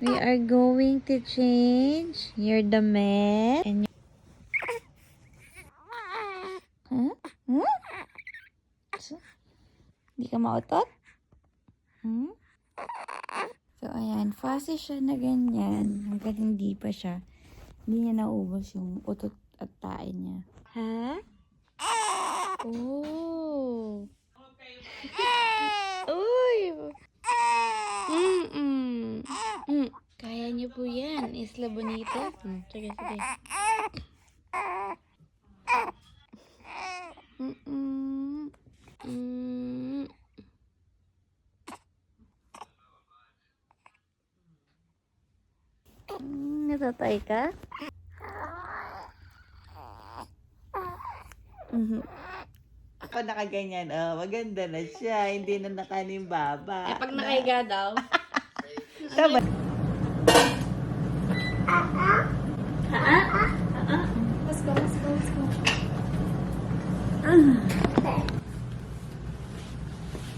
We are going to change your damit and huh? Huh? Hindi ka mautot? Hmm? So, ayan. Fussy siya na ganyan. Hanggang hindi pa siya. Hindi niya naubos yung utot at tae niya. Ha? Oh! Uy! Kaya niyo po yan. Isla Bonita. Sige, sige. Natatay ka? Pag nakaganyan, maganda na siya. Hindi na nakanimbaba. Pag nakahiga daw. Tama. Let's go, let's go, let's go.